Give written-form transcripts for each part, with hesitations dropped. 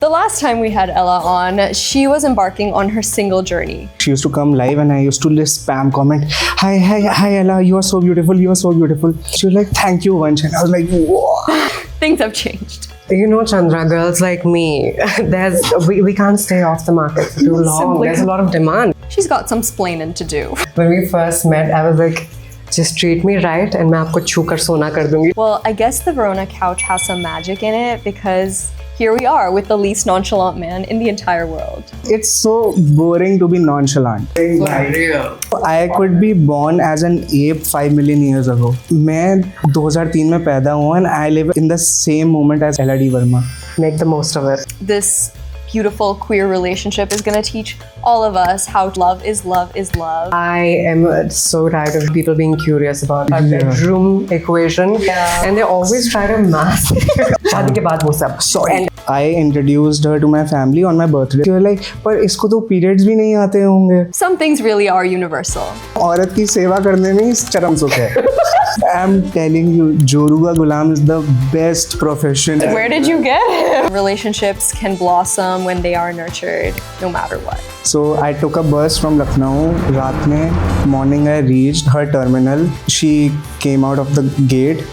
The last time we had Ella on, she was embarking on her single journey. She used to come live and I used to list spam comment. Hi Ella, you are so beautiful, you are so beautiful. She was like, thank you, Vansh. And I was like, whoa. Things have changed. You know, Chandra, girls like me, we can't stay off the market for too long. There's a lot of demand. She's got some splaining to do. When we first met, I was like, just treat me right and मैं आपको छू कर सोना कर दूंगी. Well, I guess the Verona couch has some magic in it because here we are with the least nonchalant man in the entire world. It's so boring to be nonchalant. I could be born as an ape 5 million years ago. मैं 2003 में पैदा हुआ and I live in the same moment as Ella and Vansh. Make the most of it. This beautiful queer relationship is going to teach all of us how love is love is love. I am so tired of people being curious about our bedroom equation, and they always try to mask it. शादी के बाद वो सब. Sorry. I introduced her to my family on my birthday. She was like, पर इसको तो periods भी नहीं आते होंगे. Some things really are universal. औरत की सेवा करने में ही चरम सुख है. I'm telling you, Joru का ghulam is the best profession. Where did you get it? Relationships can blossom when they are nurtured, no matter what. So I took a bus from Lucknow. रात में, morning I reached her terminal. She came out of the gate.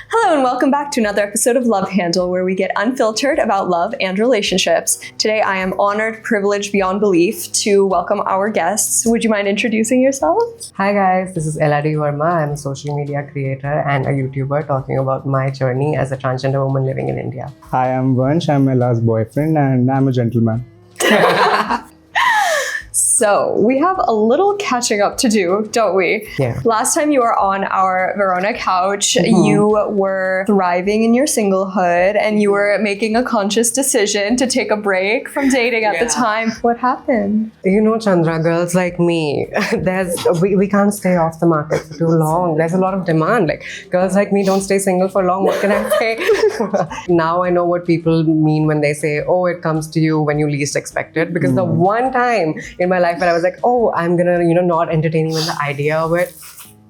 Hello and welcome back to another episode of Love Handle, where we get unfiltered about love and relationships. Today I am honored, privileged beyond belief to welcome our guests. Would you mind introducing yourself? Hi guys, this is Ella and Vansh. I'm a social media creator and a YouTuber talking about my journey as a transgender woman living in India. Hi, I'm Vansh. I'm Ella's boyfriend and I'm a gentleman. So we have a little catching up to do, don't we? Yeah. Last time you were on our Verona couch, you were thriving in your singlehood and you were making a conscious decision to take a break from dating at the time. What happened? You know, Chandra, girls like me, we can't stay off the market for too long. There's a lot of demand. Like, girls like me don't stay single for long. What can I say? Now I know what people mean when they say, oh, it comes to you when you least expect it. Because the one time in my life where I was like, oh, I'm gonna, not entertain even the idea of it,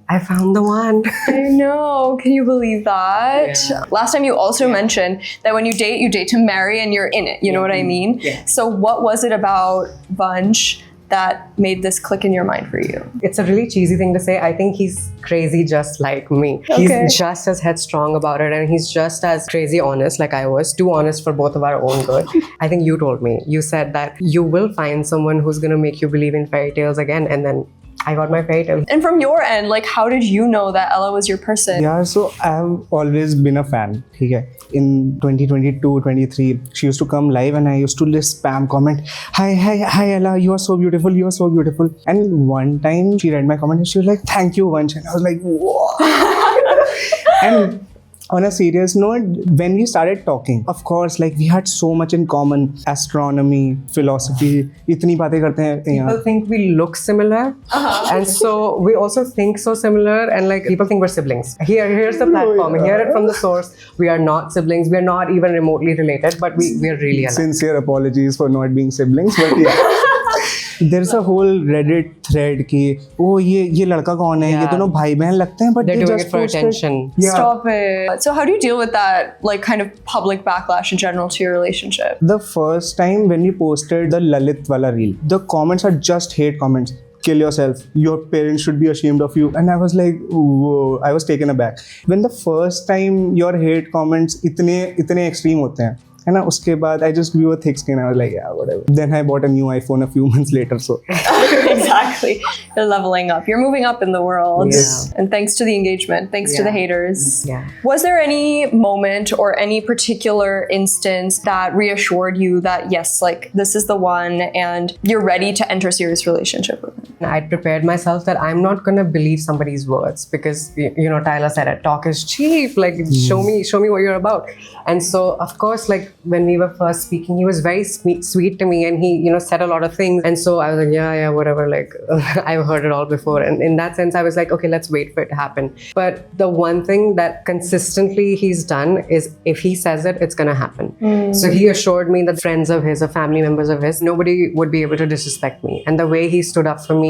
I found the one. I know. Can you believe that? Yeah. Last time you also mentioned that when you date to marry and you're in it. You know what I mean? Yeah. So what was it about Vansh that made this click in your mind for you? It's a really cheesy thing to say. I think he's crazy just like me. Okay. He's just as headstrong about it and he's just as crazy honest like I was. Too honest for both of our own good. I think you told me. You said that you will find someone who's going to make you believe in fairy tales again, and then I got my fairy tale. And from your end, like, how did you know that Ella was your person? Yeah, so I've always been a fan. Okay? In 2022, 23, she used to come live and I used to list spam comment. Hi Ella, you are so beautiful, you are so beautiful. And one time she read my comment and she was like, thank you, Vansh. And I was like, whoa. And on a serious note, when we started talking, of course, like we had so much in common. Astronomy, philosophy, itni baatein karte hain yahan. People think we look similar, and so we also think so similar, and like people think we're siblings. Here's the platform. Hear it from the source. We are not siblings. We are not even remotely related, but we are really alike. Sincere apologies for not being siblings, but yeah. There's a whole Reddit thread कि oh ये लड़का कौन है, ये दोनों भाई बहन लगते हैं, but they're they doing just it for posted. attention. Yeah. Stop it. So how do you deal with that, like, kind of public backlash in general to your relationship? The first time when we posted the Lalit wala reel, the comments are just hate comments. Kill yourself. Your parents should be ashamed of you. And I was like, whoa, I was taken aback. When the first time your hate comments इतने extreme होते हैं, है ना, उसके बाद I just grew a thick skin. I was like, yeah, whatever. Then I bought a new iPhone a few months later. So Exactly. You're leveling up. You're moving up in the world. Yeah. And thanks to the engagement, thanks to the haters. Yeah. Was there any moment or any particular instance that reassured you that, yes, like, this is the one and you're ready to enter a serious relationship with him? I'd prepared myself that I'm not gonna believe somebody's words because Tyler said it, talk is cheap, like show me what you're about. And so of course, like when we were first speaking, he was very sweet to me and he said a lot of things, and so I was like, yeah, whatever, like I've heard it all before. And in that sense I was like, okay, let's wait for it to happen. But the one thing that consistently he's done is if he says it, it's gonna happen. So he assured me that friends of his or family members of his, nobody would be able to disrespect me. And the way he stood up for me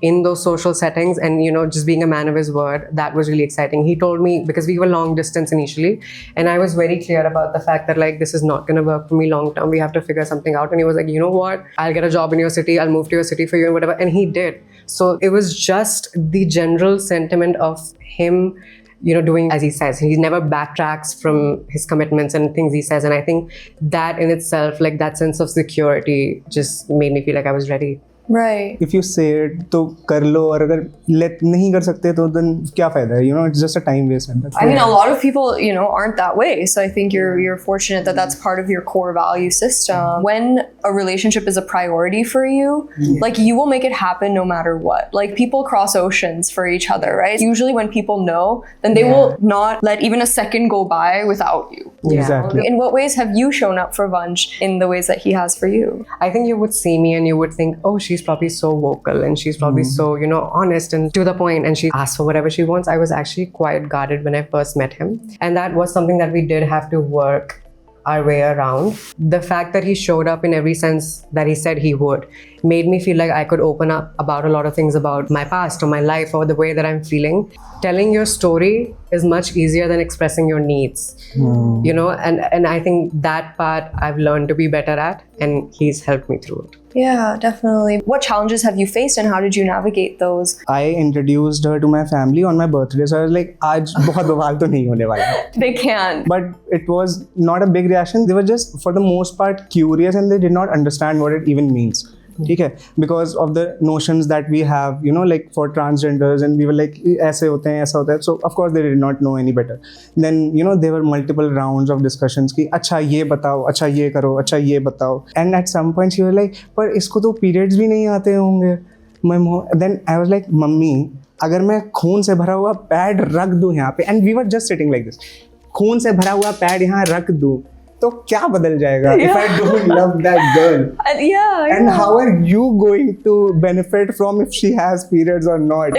in those social settings and, you know, just being a man of his word, that was really exciting. He told me, because we were long distance initially, and I was very clear about the fact that like, this is not going to work for me long term. We have to figure something out. And he was like, you know what? I'll get a job in your city. I'll move to your city for you and whatever. And he did. So it was just the general sentiment of him, you know, doing as he says. He never backtracks from his commitments and things he says. And I think that in itself, like that sense of security just made me feel like I was ready. Right. If you say it, तो कर लो, और अगर let नहीं कर सकते तो then क्या फायदा है? You know, it's just a time waste. I mean, a lot of people, you know, aren't that way. So I think you're fortunate that that's part of your core value system. When a relationship is a priority for you, like you will make it happen no matter what. Like people cross oceans for each other, right? Usually when people know, then they will not let even a second go by without you. Exactly. In what ways have you shown up for Vansh in the ways that he has for you? I think you would see me and you would think, oh, she's probably so vocal and she's probably so, you know, honest and to the point, and she asks for whatever she wants. I was actually quite guarded when I first met him. And that was something that we did have to work our way around. The fact that he showed up in every sense that he said he would made me feel like I could open up about a lot of things about my past or my life or the way that I'm feeling. Telling your story is much easier than expressing your needs, you know, and I think that part I've learned to be better at, and he's helped me through it. Yeah, definitely. What challenges have you faced and how did you navigate those? I introduced her to my family on my birthday, so I was like, आज बहुत बवाल तो नहीं होने वाला है. They can. But it was not a big reaction. They were just, for the most part, curious, and they did not understand what it even means. Okay, because of the notions that we have, you know, like for transgenders, and we were like, ऐसे होते हैं, ऐसा होता है. So of course they did not know any better. Then, you know, there were multiple rounds of discussions कि अच्छा ये बताओ, अच्छा ये करो, अच्छा ये बताओ. And at some point she was like, पर इसको तो periods भी नहीं आते होंगे. Then I was like, mummy, अगर मैं खून से भरा हुआ पैड रख दूँ यहाँ पे, and we were just sitting like this, खून से भरा हुआ पैड यहाँ रख दूँ, तो क्या बदल जाएगा if I don't love that girl? And how are you going to benefit from if she has periods or not?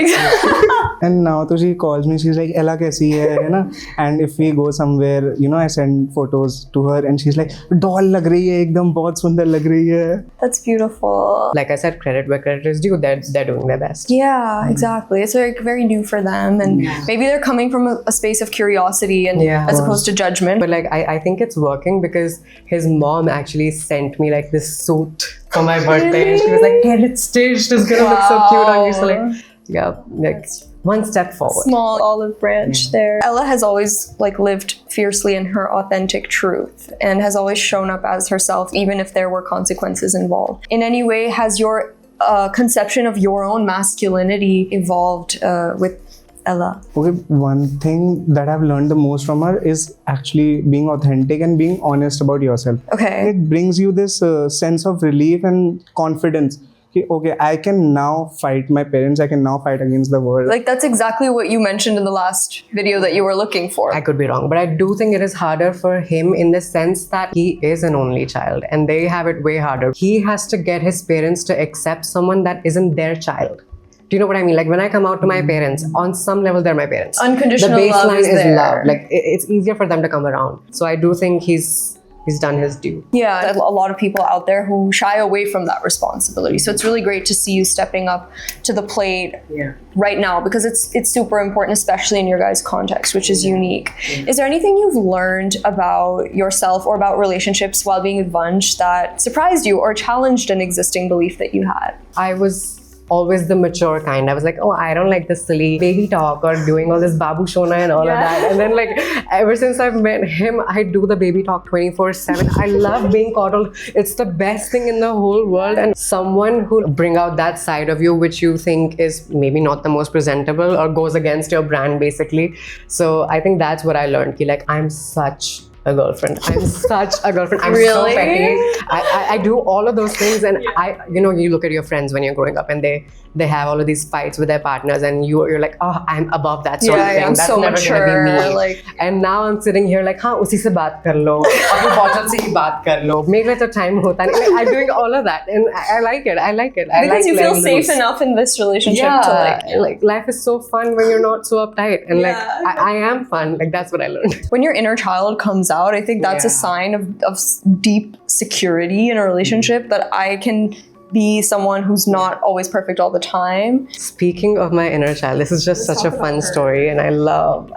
And now so she calls me, she's like, Ella कैसी है ना? And if we go somewhere, you know, I send photos to her and she's like, doll लग रही है एकदम, बहुत सुंदर लग रही है. That's beautiful. Like I said, credit where credit is due. They're doing their best. Yeah, exactly. It's like very new for them, and maybe they're coming from a space of curiosity and as opposed to judgment. But like I think it's working because his mom actually sent me like this suit for my birthday. And she was like, get it stitched. It's gonna look so cute on you. So like, yeah, like one step forward. Small olive branch there. Ella has always like lived fiercely in her authentic truth and has always shown up as herself, even if there were consequences involved. In any way, has your conception of your own masculinity evolved with Ella? Okay, one thing that I've learned the most from her is actually being authentic and being honest about yourself. Okay. It brings you this sense of relief and confidence. Okay, I can now fight my parents, I can now fight against the world. Like that's exactly what you mentioned in the last video that you were looking for. I could be wrong, but I do think it is harder for him in the sense that he is an only child and they have it way harder. He has to get his parents to accept someone that isn't their child. Do you know what I mean? Like when I come out to my parents, on some level they're my parents. Unconditional the love baseline is there. love. Like it's easier for them to come around. So I do think he's done his due. Yeah, a lot of people out there who shy away from that responsibility. So it's really great to see you stepping up to the plate right now, because it's super important, especially in your guys' context, which is unique. Is there anything you've learned about yourself or about relationships while being with Vansh that surprised you or challenged an existing belief that you had? I was always the mature kind. I was like, oh, I don't like this silly baby talk or doing all this babu shona and all of that. And then like ever since I've met him, I do the baby talk 24/7. I love being coddled. It's the best thing in the whole world. And someone who bring out that side of you which you think is maybe not the most presentable or goes against your brand basically. So I think that's what I learned. Like I'm such a girlfriend. I'm such a girlfriend. I'm Really? so petty. I do all of those things, and you know, you look at your friends when you're growing up and they have all of these fights with their partners, and you're like, oh, I'm above that sort of thing. I'm That's so never mature. gonna be me. Like, and now I'm sitting here like, हाँ उसी से बात कर लो, अपनी bottle से ही बात कर लो. मेरे लिए तो time होता नहीं. Like, I'm doing all of that, and I like it. I like it. I because like you feel letting safe loose. enough in this relationship to like life is so fun when you're not so uptight, and like I am fun. Like that's what I learned. when your inner child comes out, I think that's a sign of deep security in a relationship that I can be someone who's not always perfect all the time. Speaking of my inner child, this is just such a fun story, and I love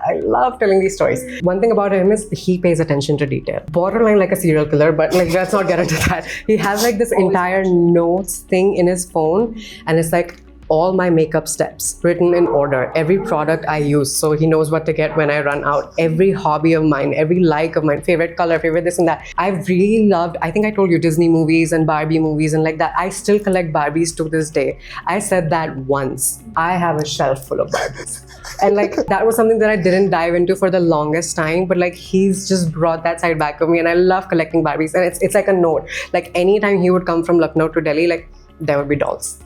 telling these stories. One thing about him is he pays attention to detail. Borderline like a serial killer, but like let's not get into that. He has like this entire notes thing in his phone, and it's like all my makeup steps written in order, every product I use, so he knows what to get when I run out, every hobby of mine, every like of mine, favorite color, favorite this and that. I've really loved, I think I told you, Disney movies and Barbie movies and like that. I still collect Barbies to this day. I said that once. I have a shelf full of Barbies. And like that was something that I didn't dive into for the longest time, but like he's just brought that side back of me, and I love collecting Barbies. And it's like a note. Like anytime he would come from Lucknow to Delhi, like there would be dolls.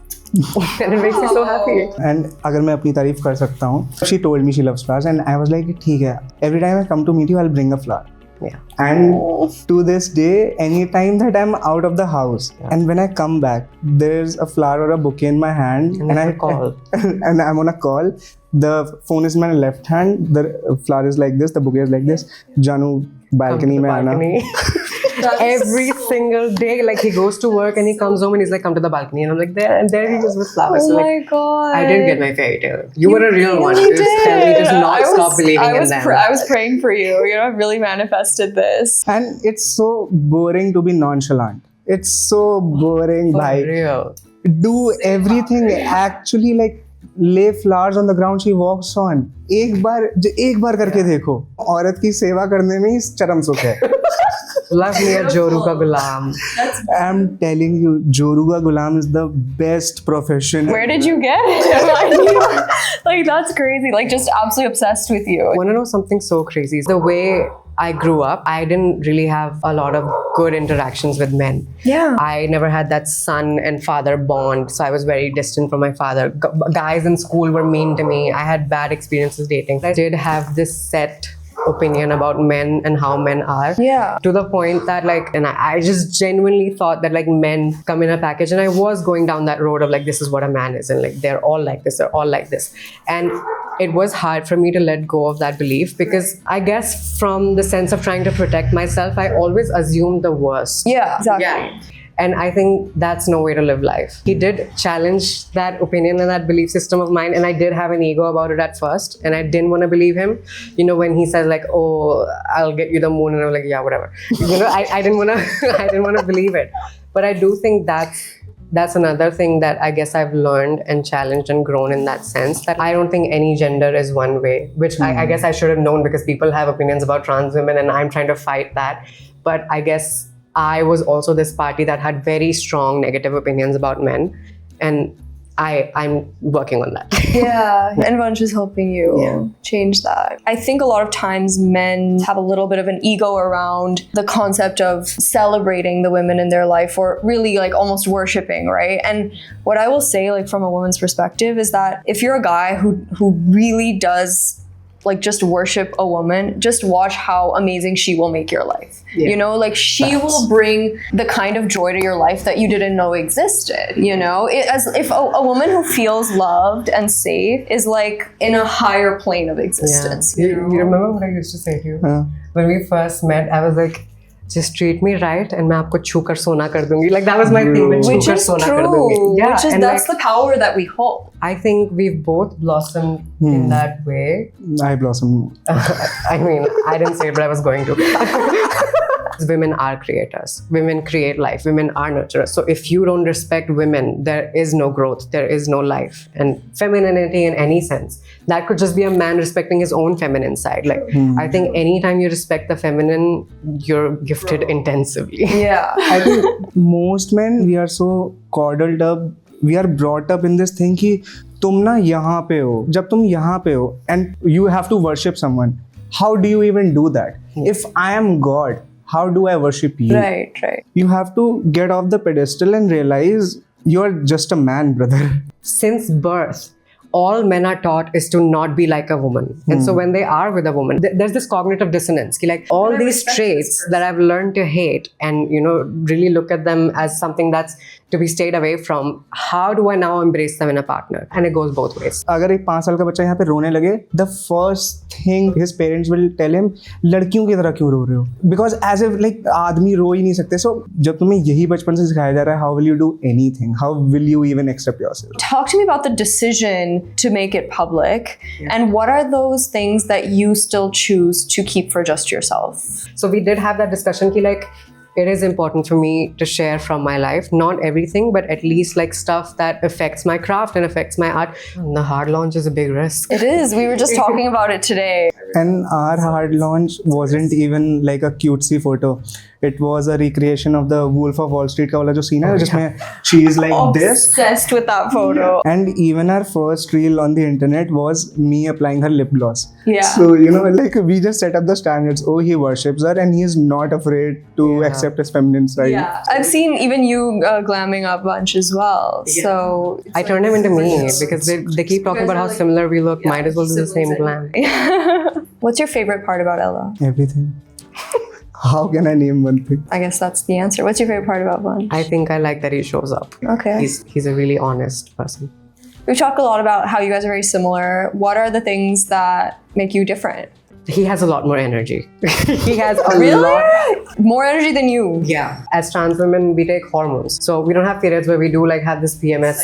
And it makes me so happy. And अगर मैं अपनी तारीफ कर सकता हूँ, she told me she loves flowers, and I was like, ठीक है. Every time I come to meet you, I'll bring a flower. Yeah. And to this day, anytime that I'm out of the house, and when I come back, there's a flower or a bouquet in my hand, and I call, and I'm on a call. The phone is in my left hand. The flower is like this. The bouquet is like this. Janu, balcony mein aana. Every single day, like he goes to work and he comes home and he's like, come to the balcony, and I'm like, there he is with flowers. Oh so, my like, god! I did get my fairy tale. You were a real one. really Just tell me, just not stop believing in them. I was praying for you. You know, I've really manifested this. And it's so boring to be nonchalant. It's so boring, For bhai. real. Do everything. Actually, like lay flowers on the ground she walks on. एक बार करके देखो. औरत की सेवा करने में ही चरम सुख है. Love me a Joru ka ghulam. I'm telling you, Joru ka ghulam is the best profession. Where did you get it? Like that's crazy. Like just absolutely obsessed with you. Want to know something so crazy? The way I grew up, I didn't really have a lot of good interactions with men. Yeah. I never had that son and father bond, so I was very distant from my father. Guys in school were mean to me. I had bad experiences dating. I did have this set opinion about men and how men are. Yeah. To the point that like, and I just genuinely thought that like men come in a package, and I was going down that road of like, this is what a man is, and like they're all like this, they're all like this. And it was hard for me to let go of that belief, because I guess from the sense of trying to protect myself, I always assumed the worst. Yeah. Exactly. Yeah. And I think that's no way to live life. He did challenge that opinion and that belief system of mine, and I did have an ego about it at first, and I didn't want to believe him. You know, when he says like, "Oh, I'll get you the moon," and I'm like, "Yeah, whatever." You know, I didn't want to, I didn't want to believe it. But I do think that's another thing that I guess I've learned and challenged and grown in that sense, that I don't think any gender is one way, which I guess I should have known, because people have opinions about trans women, and I'm trying to fight that. But I guess I was also this party that had very strong negative opinions about men, and I'm working on that. Yeah, and Vansh is helping you change that. I think a lot of times men have a little bit of an ego around the concept of celebrating the women in their life, or really like almost worshiping, right? And what I will say, like from a woman's perspective, is that if you're a guy who really does like just worship a woman, just watch how amazing she will make your life. Yeah. You know, like she will bring the kind of joy to your life that you didn't know existed. You know, as if a woman who feels loved and safe is like in a higher plane of existence. You remember what I used to say to you? When we first met, I was like, just treat me right and मैं आपको छूकर सोना कर दूंगी. Like that was my thing. मैं Which छूकर is सोना कर true. दूंगी. Yeah, Which is, and that's like, the power that we hold. I think we've both blossomed in that way. I blossom. I mean, I didn't say it, but I was going to. Women are creators. Women create life. Women are nurturers. So if you don't respect women, there is no growth. There is no life. And femininity in any sense, that could just be a man respecting his own feminine side. Like, I think anytime you respect the feminine, you're gifted intensively. Yeah. I think most men, we are so coddled up. We are brought up in this thing कि तुम ना यहाँ पे हो. जब तुम यहाँ पे हो and you have to worship someone. How do you even do that? If I am God, how do I worship you? Right. You have to get off the pedestal and realize you're just a man, brother. Since birth, all men are taught is to not be like a woman. And so when they are with a woman, there's this cognitive dissonance. Like all these traits that I've learned to hate and, you know, really look at them as something that's to be stayed away from, how do I now embrace them in a partner? And it goes both ways. अगर एक 5 साल का बच्चा यहाँ पे रोने लगे, the first thing his parents will tell him, लड़कियों की तरह क्यों रो रहे हो? Because as if like आदमी रो ही नहीं सकते. So जब तुम्हें यही बचपन से सिखाया जा रहा है, how will you do anything? How will you even accept yourself? Talk to me about the decision to make it public, and what are those things that you still choose to keep for just yourself? So we did have that discussion ki like, it is important for me to share from my life, not everything, but at least like stuff that affects my craft and affects my art. And the hard launch is a big risk. It is. We were just talking about it today. And our hard launch wasn't even like a cutesy photo. It was a recreation of the Wolf of Wall Street का वाला जो scene है जिसमें she is like this. Obsessed with that photo. And even our first reel on the internet was me applying her lip gloss. Yeah. So, you know, like we just set up the standards. Oh, he worships her and he is not afraid to accept his feminine side. Yeah. I've seen even you glamming up Vansh as well. So I turned him into me because they keep talking about how similar we look. Might as well do the same glam. What's your favorite part about Ella? Everything. How can I name one thing? I guess that's the answer. What's your favorite part about Vansh? I think I like that he shows up. Okay. He's a really honest person. We talk a lot about how you guys are very similar. What are the things that make you different? He has a lot more energy. He has a Really? lot More energy than you? Yeah. As trans women, we take hormones. So we don't have periods where we do like have this PMS.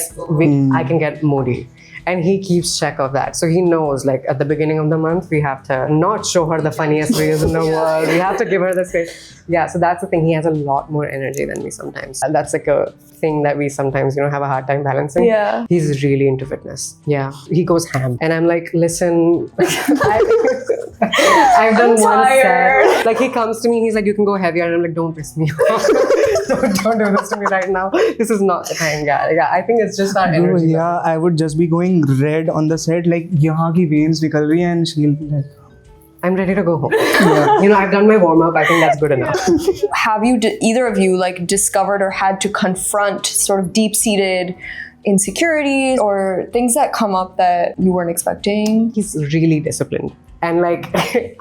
I can get moody. And he keeps check of that. So he knows like at the beginning of the month, we have to not show her the funniest videos in the world. We have to give her the space. Yeah, so that's the thing. He has a lot more energy than me sometimes. And that's like a thing that we sometimes, you know, have a hard time balancing. Yeah. He's really into fitness. Yeah. He goes ham. And I'm like, listen, I've done one set. Like he comes to me, he's like, you can go heavier. And I'm like, don't piss me off. don't do this to me right now. This is not the time, guy. Yeah, I think it's just our energy. Yeah, I would just be going red on the set, like यहाँ की veins निकल रही हैं and she'll be like, I'm ready to go home. Yeah. You know, I've done my warm up. I think that's good enough. Have you, either of you, like discovered or had to confront sort of deep-seated insecurities or things that come up that you weren't expecting? He's really disciplined. And like,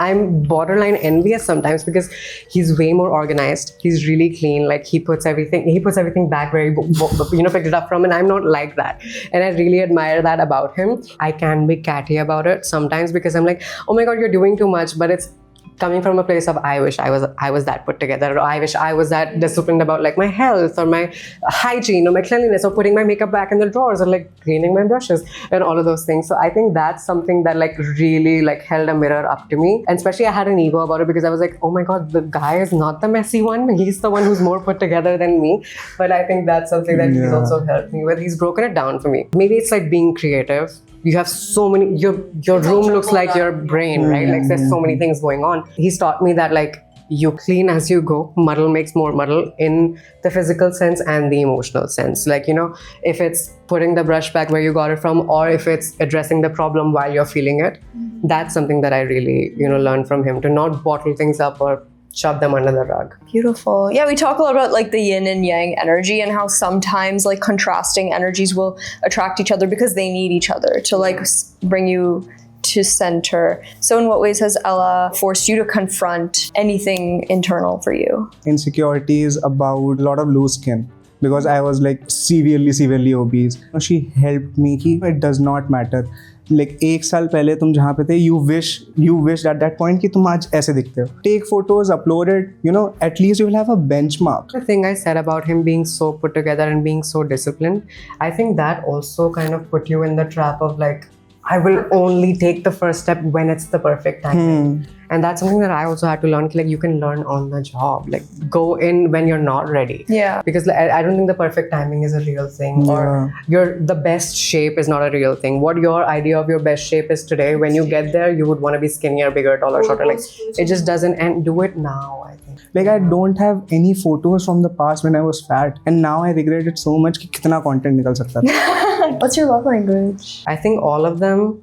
I'm borderline envious sometimes because he's way more organized. He's really clean. Like he puts everything back where he, picked it up from. And I'm not like that. And I really admire that about him. I can be catty about it sometimes because I'm like, oh my God, you're doing too much. But it's coming from a place of I wish I was that put together, or I wish I was that disciplined about like my health or my hygiene or my cleanliness, or putting my makeup back in the drawers, or like cleaning my brushes and all of those things. So I think that's something that like really like held a mirror up to me. And especially I had an ego about it because I was like, oh my God, the guy is not the messy one. He's the one who's more put together than me. But I think that's something that he's also helped me with. He's broken it down for me. Maybe it's like being creative. You have so many, your room looks like your brain, right? Like there's so many things going on. He's taught me that like you clean as you go. Muddle makes more muddle in the physical sense and the emotional sense. Like, you know, if it's putting the brush back where you got it from, or if it's addressing the problem while you're feeling it, that's something that I really, learned from him, to not bottle things up or shove them under the rug. Beautiful. Yeah, we talk a lot about like the yin and yang energy and how sometimes like contrasting energies will attract each other because they need each other to like bring you to center. So in what ways has Ella forced you to confront anything internal for you? Insecurities about a lot of loose skin. Because I was like severely obese. She helped me कि it does not matter. Like एक साल पहले तुम जहाँ पे थे, you wished at that point कि तुम आज ऐसे दिखते हो. Take photos, upload it, at least you will have a benchmark. The thing I said about him being so put together and being so disciplined, I think that also kind of put you in the trap of like, I will only take the first step when it's the perfect time. And that's something that I also had to learn. Like you can learn on the job. Like go in when you're not ready. Yeah. Because like, I don't think the perfect timing is a real thing. Or the best shape is not a real thing. What your idea of your best shape is today, when you get there, you would want to be skinnier, bigger, taller, shorter. Like it just doesn't. And do it now, I think. Like I don't have any photos from the past when I was fat. And now I regret it so much कि कितना content निकल सकता था. What's your love language? I think all of them.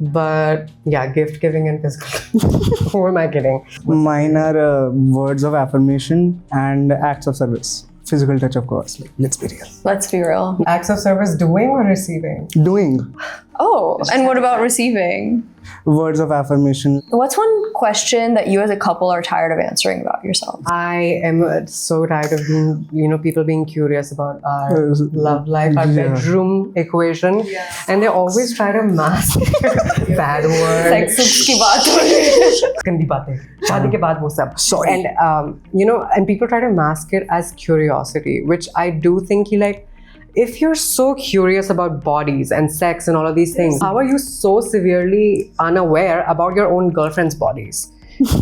But yeah, gift giving and physical. Who am I kidding? Mine are words of affirmation and acts of service. physical touch, of course. Like, let's be real. Let's be real. Acts of service doing or receiving? Doing Oh, and what about receiving? words of affirmation. What's one question that you as a couple are tired of answering about yourself? I am so tired of being, people being curious about our love life, our bedroom equation. And they always try to mask bad words. Sex ki baat ho rahi hai. Gandi baatein. Shaadi ke baad wo sab. Sorry. And, and people try to mask it as curiosity, which I do think if you're so curious about bodies and sex and all of these things, how are you so severely unaware about your own girlfriend's bodies?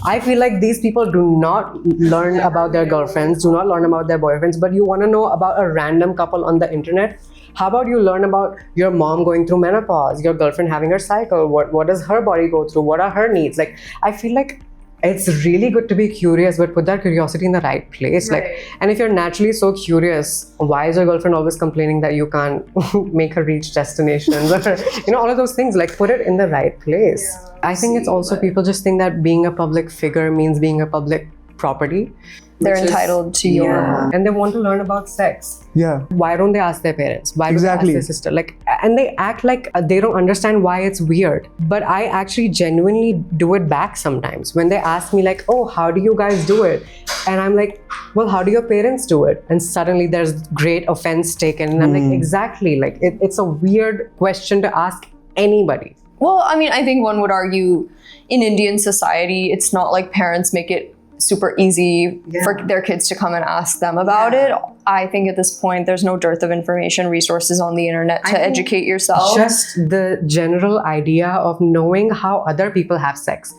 I feel like these people do not learn about their girlfriends, do not learn about their boyfriends, but you want to know about a random couple on the internet. How about you learn about your mom going through menopause, your girlfriend having her cycle, what does her body go through, what are her needs? Like, I feel like it's really good to be curious, but put that curiosity in the right place. Right. Like, and if you're naturally so curious, why is your girlfriend always complaining that you can't make her reach destinations? Or, all of those things. Like, put it in the right place. Yeah, I think it's also people just think that being a public figure means being a public property. They're entitled to your... And they want to learn about sex. Yeah. Why don't they ask their parents? Why don't Exactly. they ask their sister? Like, and they act like they don't understand why it's weird. But I actually genuinely do it back sometimes. When they ask me like, oh, how do you guys do it? And I'm like, well, how do your parents do it? And suddenly there's great offense taken. And I'm like, exactly. Like, it's a weird question to ask anybody. Well, I mean, I think one would argue in Indian society, it's not like parents make it super easy for their kids to come and ask them about it. I think at this point, there's no dearth of information, resources on the internet to educate yourself. Just the general idea of knowing how other people have sex.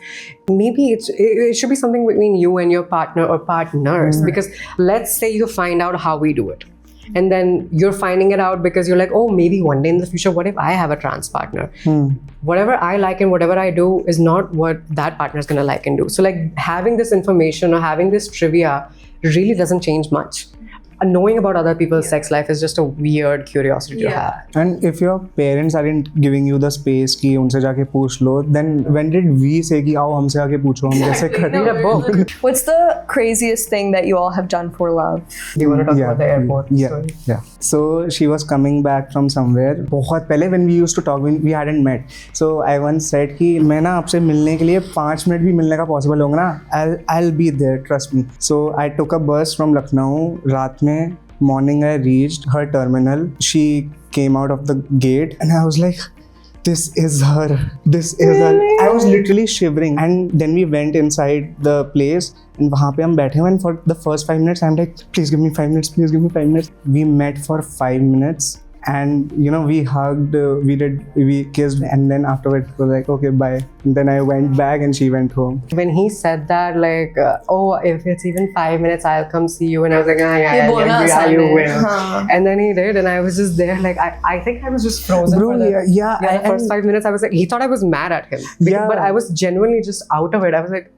Maybe it should be something between you and your partner or partners. Because let's say you find out how we do it. And then you're finding it out because you're like, oh, maybe one day in the future, what if I have a trans partner? Whatever I like and whatever I do is not what that partner is going to like and do. So like having this information or having this trivia really doesn't change much. Knowing about other people's sex life is just a weird curiosity to have. And if your parents aren't giving you the space कि उनसे जाके पूछ लो, then when did we say कि आओ हमसे आके पूछो हम कैसे करें? Read a book. What's the craziest thing that you all have done for love? Do you want to talk about the airport story? Yeah. So she was coming back from somewhere. बहुत पहले when we used to talk, when we hadn't met. So I once said कि मैं ना आपसे मिलने के लिए 5 minute भी मिलने का possible होगा ना, I'll be there, trust me. So I took a bus from Lucknow. रात में morning I reached her terminal. She came out of the gate and I was like, this is her. This is her. I was literally shivering. And then we went inside the place and वहाँ पे हम बैठे हुए and for the first 5 minutes I'm like, please give me 5 minutes, please give me 5 minutes. We met for 5 minutes and we hugged, we kissed, and then afterwards we were like, okay, bye. And then I went back and she went home. When he said that, like, oh, if it's even 5 minutes, I'll come see you. And I was like, you will. And then he did, and I was just there, like, I think I was just frozen. Bro, for the I first 5 minutes, I was like, he thought I was mad at him. But I was genuinely just out of it. I was like,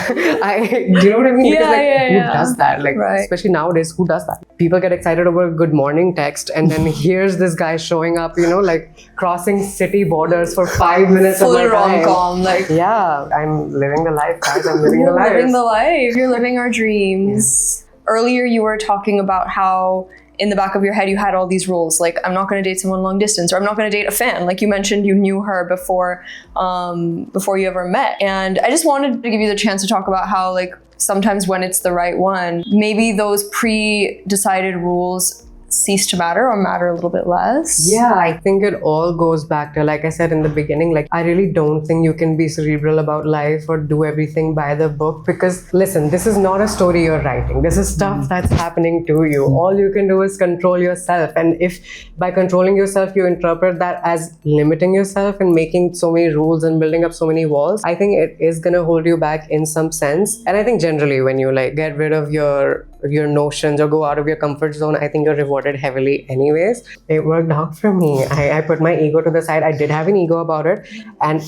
do you know what I mean? Because who does that? Like, especially nowadays, who does that? People get excited over a good morning text, and then here's this guy showing up, like crossing city borders for 5 minutes. Full rom-com, like. Yeah, I'm living the life, guys. I'm living the life. You're living the life. You're living our dreams. Earlier, you were talking about how in the back of your head you had all these rules, like I'm not going to date someone long distance, or I'm not going to date a fan. Like you mentioned, you knew her before you ever met, and I just wanted to give you the chance to talk about how, like, sometimes when it's the right one, maybe those pre-decided rules cease to matter or matter a little bit less. Yeah, I think it all goes back to, like I said in the beginning, like I really don't think you can be cerebral about life or do everything by the book, because listen, this is not a story you're writing. This is stuff that's happening to you. All you can do is control yourself, and if by controlling yourself you interpret that as limiting yourself and making so many rules and building up so many walls, I think it is going to hold you back in some sense. And I think generally when you like get rid of your notions or go out of your comfort zone, I think you're rewarded heavily anyways. It worked out for me. I put my ego to the side. I did have an ego about it, and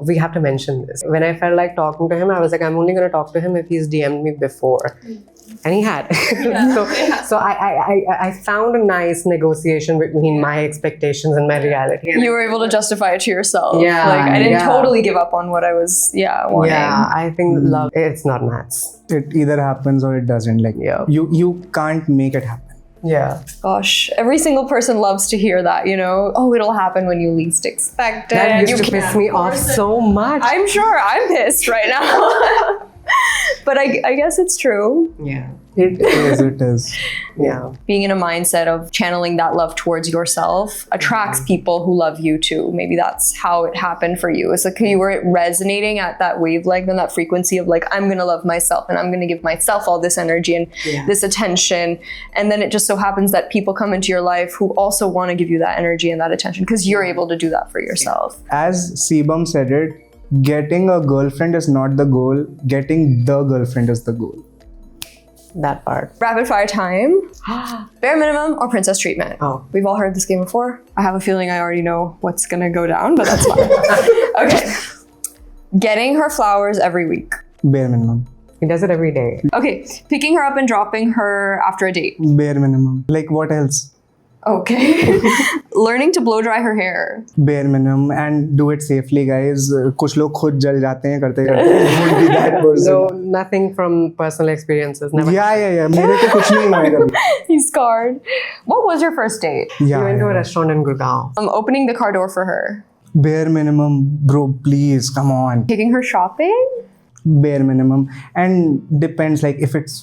we have to mention this. When I felt like talking to him, I was like, I'm only going to talk to him if he's DM'd me before. And he had. So I found a nice negotiation between my expectations and my reality. You were able to justify it to yourself. Yeah, Like, I didn't yeah. totally give up on what I was, wanting. Yeah, I think love, it's not maths. It either happens or it doesn't. Like Yeah. you can't make it happen. Yeah. Gosh, every single person loves to hear that, you know? Oh, it'll happen when you least expect it. That used You to piss can't me off force it. so much. I'm sure I'm pissed right now. But I guess it's true. Yeah. It is. Yeah. Being in a mindset of channeling that love towards yourself attracts people who love you too. Maybe that's how it happened for you. It's like you were resonating at that wavelength and that frequency of like, I'm going to love myself and I'm going to give myself all this energy and this attention. And then it just so happens that people come into your life who also want to give you that energy and that attention because you're able to do that for yourself. As Sebum said it, getting a girlfriend is not the goal. Getting the girlfriend is the goal. That part. Rapid fire time. Bare minimum or princess treatment? Oh. We've all heard this game before. I have a feeling I already know what's gonna go down, but that's fine. Okay. Getting her flowers every week. Bare minimum. He does it every day. Okay. Picking her up and dropping her after a date. Bare minimum. Like what else? Okay. Learning to blow dry her hair. Bare minimum and do it safely, guys. कुछ लोग खुद जल जाते हैं करते करते. Don't be that person. No, nothing from personal experiences. Never. Yeah. मेरे को कुछ नहीं हुआ है कभी. He's scarred. What was your first date? We Yeah. went to a restaurant in Gurgaon. I'm opening the car door for her. Bare minimum, bro. Please, come on. Taking her shopping? Bare minimum, and depends. Like if it's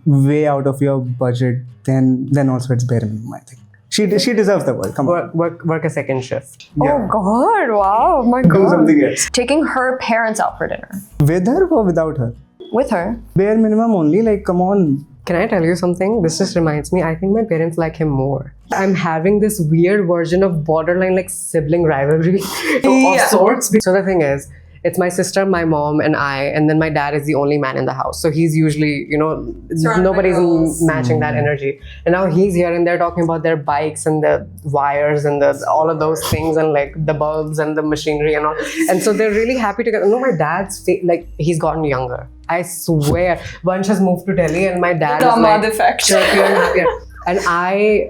way out of your budget, then also it's bare minimum. I think she deserves the world. Come on. Work a second shift. Oh God! Wow! My Do God! something else. Taking her parents out for dinner. With her or without her? With her. Bare minimum only. Like come on. Can I tell you something? This just reminds me, I think my parents like him more. I'm having this weird version of borderline like sibling rivalry of sorts. So the thing is, it's my sister, my mom, and I, and then my dad is the only man in the house. So he's usually, nobody's matching that energy. And now he's here and they're talking about their bikes and the wires and all of those things and like the bulbs and the machinery and all. And so they're really happy together. No, my dad's like he's gotten younger. I swear. Vansh has moved to Delhi and my dad is like effect. chirpier and happier. And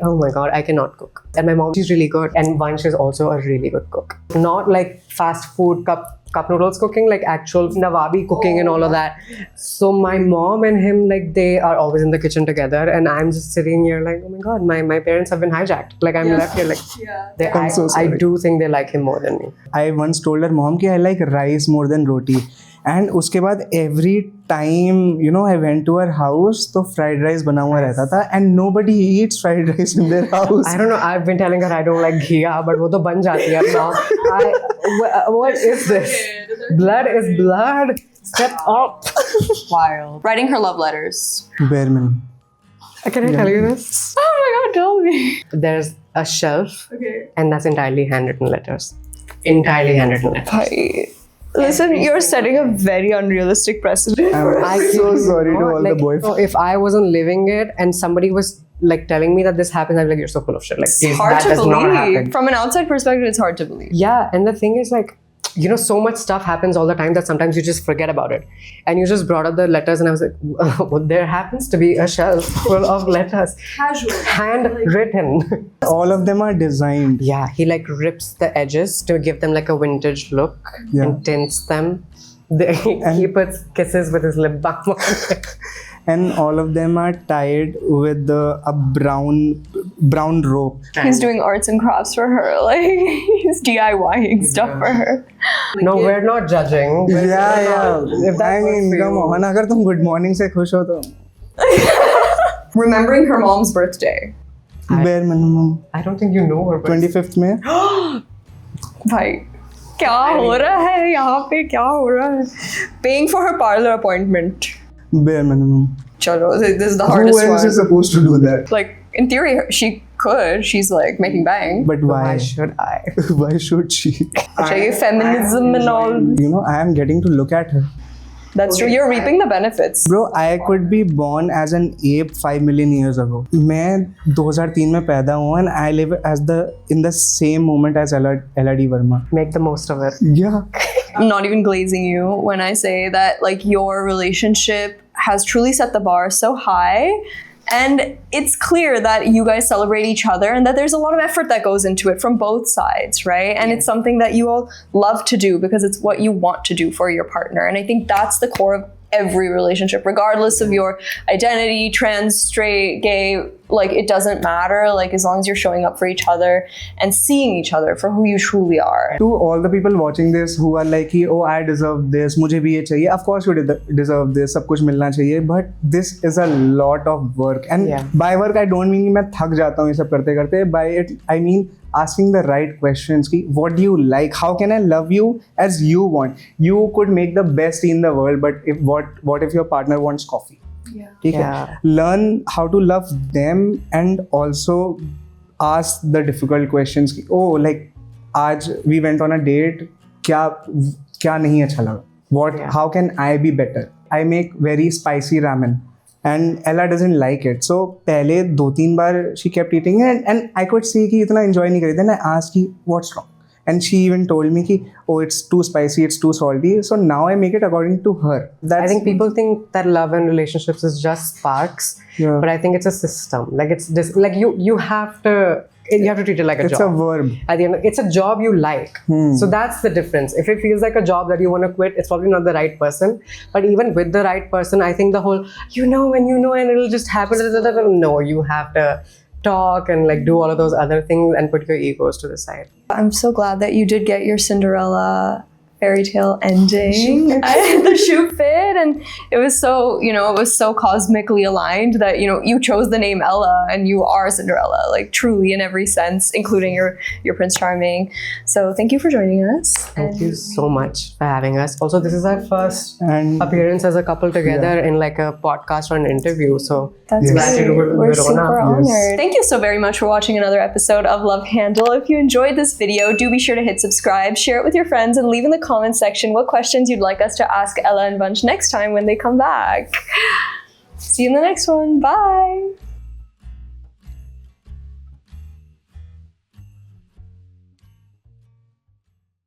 oh my God, I cannot cook. And my mom, she's really good. And Vansh is also a really good cook. Not like fast food cup noodles cooking, like actual Nawabi cooking and all of that. So my mom and him, like they are always in the kitchen together. And I'm just sitting here like, oh my God, my parents have been hijacked. Like I'm left here like, I'm so sorry. I do think they like him more than me. I once told her mom कि I like rice more than roti. And उसके बाद every time I went to her house तो fried rice बना हुआ रहता था and nobody eats fried rice in their house. I don't know. I've been telling her I don't like ghee, but वो तो बन जाती है now. What is this? Blood is blood. Step up. Wild. Writing her love letters. Bare minimum. Can I tell you this? Oh my God! Tell me. There's a shelf, Okay. and that's entirely handwritten letters. Entirely handwritten letters. Listen, you're setting a very unrealistic precedent. I'm so sorry to all the boyfriends. So if I wasn't living it and somebody was like telling me that this happens, I'd be like, you're so full of shit. Like, It's hard that to does not believe. happen. From an outside perspective, it's hard to believe. Yeah, and the thing is like, so much stuff happens all the time that sometimes you just forget about it. And you just brought up the letters and I was like, well, there happens to be a shelf full of letters. Casual. Handwritten. All of them are designed. Yeah, he like rips the edges to give them like a vintage look and tints them. He puts kisses with his lip balm on it. And all of them are tied with a brown rope. He's doing arts and crafts for her. Like, he's DIYing stuff for her. No, we're not judging. Yeah. If that I mean, works for come you. on. अगर तुम good morning से खुश हो तो Remembering her mom's birthday. bare minimum. I don't think you know her. 25th में. भाई क्या हो रहा है यहाँ पे क्या हो रहा है? Paying for her parlor appointment. Bare minimum. Chalo, this is the Who hardest else one. is supposed to do that? Like, in theory, she could. She's like making bang. But Why why? should I? Why should she? Achha, feminism and all. I am getting to look at her. That's true. You're reaping the benefits. Bro, I could be born as an ape 5 million years ago. मैं 2003 में पैदा हुआ and I live in the same moment as Ella D. Verma. Make the most of it. Yeah. I'm not even glazing you when I say that, like, your relationship has truly set the bar so high. And it's clear that you guys celebrate each other and that there's a lot of effort that goes into it from both sides, right? And it's something that you all love to do because it's what you want to do for your partner. And I think that's the core of every relationship, regardless of your identity, trans, straight, gay, like it doesn't matter. Like as long as you're showing up for each other and seeing each other for who you truly are. To all the people watching this who are like, oh, I deserve this, मुझे भी ये चाहिए. Of course you deserve this, सब कुछ मिलना चाहिए. But this is a lot of work. And by work I don't mean कि मैं थक जाता हूँ ये सब करते करते. By it I mean asking the right questions. Ki, what do you like? How can I love you as you want? You could make the best tea in the world, but what if your partner wants coffee? Yeah. Learn how to love them and also ask the difficult questions. Ki, oh, like आज we went on a date. क्या नहीं अच्छा लगा? How can I be better? I make very spicy ramen. And Ella doesn't like it. So पहले 2-3 बार she kept eating it and I could see कि इतना enjoy नहीं करी. Then I asked कि what's wrong? And she even told me कि oh, it's too spicy, it's too salty. So now I make it according to her. I think people think that love and relationships is just sparks, but I think it's a system. Like it's just like you have to treat it like a job. It's a verb. At the end, it's a job you like. So that's the difference. If it feels like a job that you want to quit, it's probably not the right person. But even with the right person, I think the whole, and it'll just happen. No, you have to talk and like do all of those other things and put your egos to the side. I'm so glad that you did get your Cinderella fairy tale ending. The shoe fit, and it was so, it was so cosmically aligned that, you chose the name Ella and you are Cinderella, like truly in every sense, including your Prince Charming. So thank you for joining us. Thank you so much for having us. Also, this is our first appearance as a couple together in like a podcast or an interview. So that's great. We're super honored. Thank you so very much for watching another episode of Love Handle. If you enjoyed this video, do be sure to hit subscribe, share it with your friends, and leave in the comment section what questions you'd like us to ask Ella and Vansh next time when they come back. See you in the next one. Bye.